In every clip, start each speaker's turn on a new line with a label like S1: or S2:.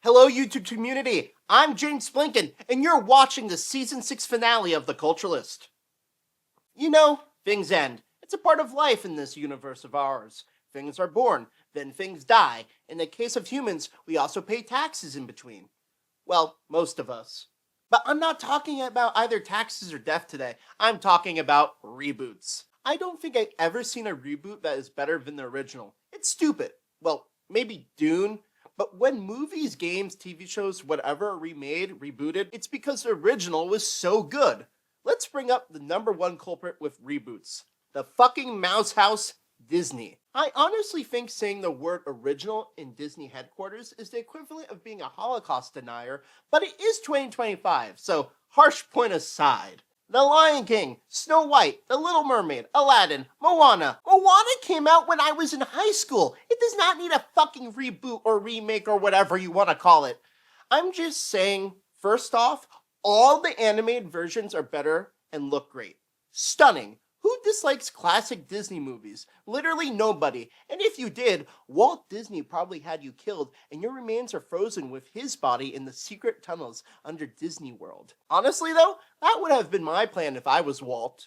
S1: Hello, YouTube community. I'm James Blinken, and you're watching the Season 6 finale of The Culturalist. You know, things end. It's a part of life in this universe of ours. Things are born, then things die. In the case of humans, we also pay taxes in between. Well, most of us. But I'm not talking about either taxes or death today. I'm talking about reboots. I don't think I've ever seen a reboot that is better than the original. It's stupid. Well, maybe Dune. But when movies, games, TV shows, whatever are remade, rebooted, it's because the original was so good. Let's bring up the number one culprit with reboots. The fucking mouse house, Disney. I honestly think saying the word original in Disney headquarters is the equivalent of being a Holocaust denier, but it is 2025, so harsh point aside. The Lion King, Snow White, The Little Mermaid, Aladdin, Moana. Moana came out when I was in high school. It does not need a fucking reboot or remake or whatever you want to call it. I'm just saying, first off, all the animated versions are better and look great. Stunning. Who dislikes classic Disney movies? Literally nobody. And if you did, Walt Disney probably had you killed, and your remains are frozen with his body in the secret tunnels under Disney World. Honestly though, that would have been my plan if I was Walt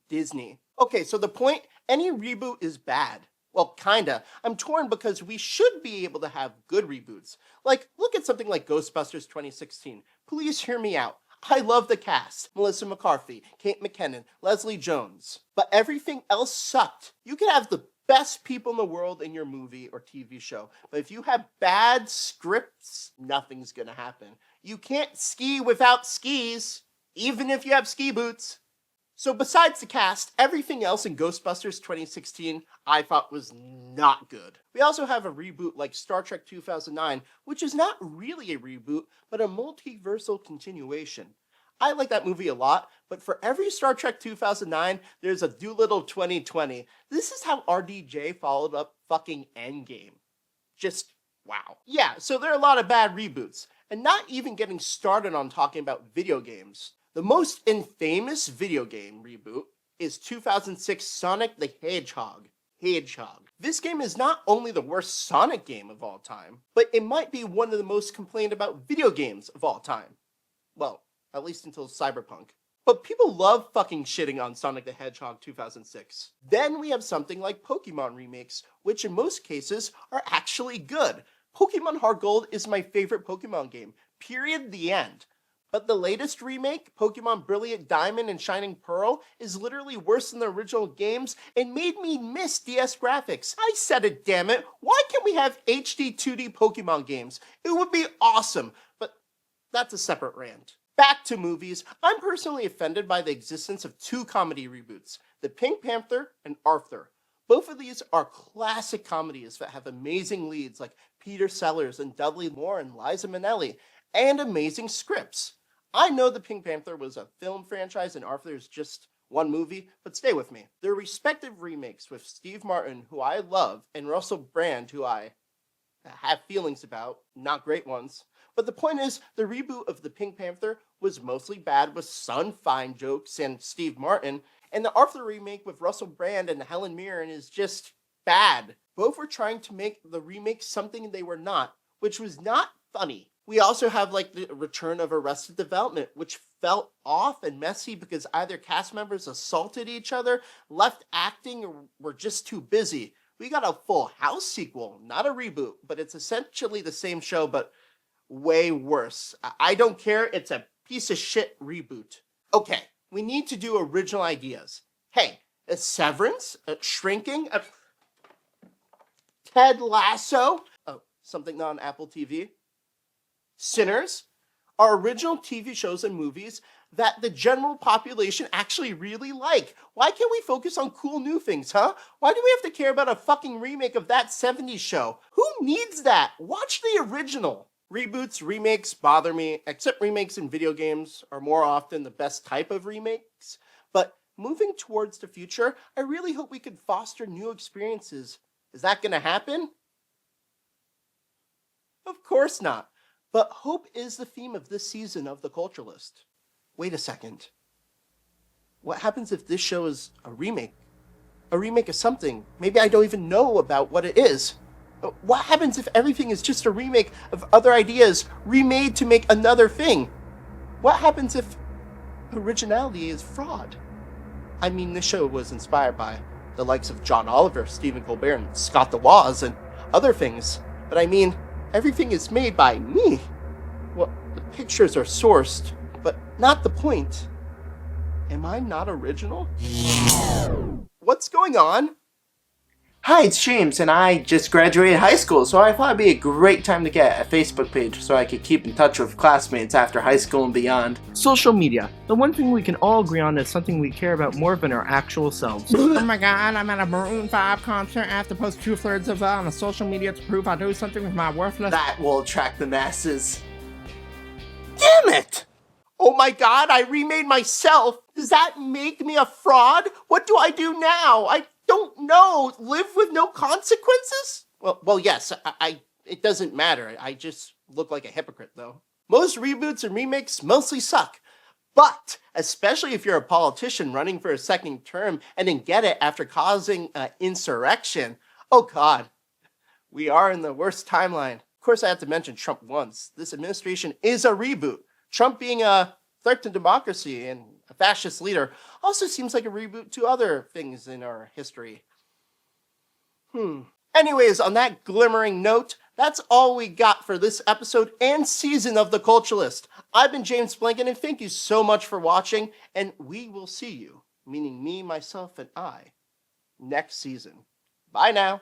S1: Disney. Okay, so the point, any reboot is bad. Well, kinda. I'm torn because we should be able to have good reboots. Like, look at something like Ghostbusters 2016. Please hear me out. I love the cast. Melissa McCarthy, Kate McKinnon, Leslie Jones. But everything else sucked. You could have the best people in the world in your movie or TV show, but if you have bad scripts, nothing's gonna happen. You can't ski without skis, even if you have ski boots. So besides the cast, everything else in Ghostbusters 2016 I thought was not good. We also have a reboot like Star Trek 2009, which is not really a reboot, but a multiversal continuation. I like that movie a lot, but for every Star Trek 2009, there's a Doolittle 2020. This is how RDJ followed up fucking Endgame. Just wow. Yeah, so there are a lot of bad reboots, and not even getting started on talking about video games. The most infamous video game reboot is 2006 Sonic the Hedgehog. This game is not only the worst Sonic game of all time, but it might be one of the most complained about video games of all time. Well, at least until Cyberpunk. But people love fucking shitting on Sonic the Hedgehog 2006. Then we have something like Pokemon remakes, which in most cases are actually good. Pokemon Heart Gold is my favorite Pokemon game. Period. The end. But the latest remake, Pokemon Brilliant Diamond and Shining Pearl, is literally worse than the original games and made me miss DS graphics. I said it, damn it. Why can't we have HD 2D Pokemon games? It would be awesome, but that's a separate rant. Back to movies, I'm personally offended by the existence of two comedy reboots, The Pink Panther and Arthur. Both of these are classic comedies that have amazing leads like Peter Sellers and Dudley Moore and Liza Minnelli, and amazing scripts. I know The Pink Panther was a film franchise and Arthur is just one movie, but stay with me. Their respective remakes with Steve Martin, who I love, and Russell Brand, who I have feelings about, not great ones. But the point is, the reboot of The Pink Panther was mostly bad with some fine jokes and Steve Martin, and the Arthur remake with Russell Brand and Helen Mirren is just bad. Both were trying to make the remake something they were not, which was not funny. We also have like the return of Arrested Development, which felt off and messy because either cast members assaulted each other, left acting, or were just too busy. We got a Full House sequel, not a reboot, but it's essentially the same show, but way worse. I don't care, it's a piece of shit reboot. Okay, we need to do original ideas. Hey, a Severance, a Shrinking, a Ted Lasso, oh, something not on Apple TV. Sinners are original TV shows and movies that the general population actually really like. Why can't we focus on cool new things, huh? Why do we have to care about a fucking remake of that 70s show? Who needs that? Watch the original. Reboots, remakes bother me, except remakes in video games are more often the best type of remakes. But moving towards the future, I really hope we could foster new experiences. Is that gonna happen? Of course not. But hope is the theme of this season of The Culturalist. Wait a second. What happens if this show is a remake? A remake of something. Maybe I don't even know about what it is. What happens if everything is just a remake of other ideas remade to make another thing? What happens if originality is fraud? I mean, this show was inspired by the likes of John Oliver, Stephen Colbert, and Scott the Woz, and other things. But I mean, everything is made by me. Well, the pictures are sourced, but not the point. Am I not original? What's going on?
S2: Hi, it's James, and I just graduated high school, so I thought it'd be a great time to get a Facebook page so I could keep in touch with classmates after high school and beyond.
S3: Social media. The one thing we can all agree on is something we care about more than our actual selves.
S4: Oh my god, I'm at a Maroon 5 concert. I have to post 2/3 of that on social media to prove I do something with my worthless...
S2: That will attract the masses.
S1: Damn it! Oh my god, I remade myself! Does that make me a fraud? What do I do now? I don't know. Live with no consequences? Well, yes, it doesn't matter. I just look like a hypocrite, though. Most reboots and remakes mostly suck. But, especially if you're a politician running for a second term and didn't get it after causing an insurrection, oh god, we are in the worst timeline. Of course, I have to mention Trump once. This administration is a reboot. Trump being a threat to democracy and a fascist leader also seems like a reboot to other things in our history. Anyways, on that glimmering note, that's all we got for this episode and season of The Culturalist. I've been James Blanken, and thank you so much for watching, and we will see you, meaning me, myself, and I, next season. Bye now.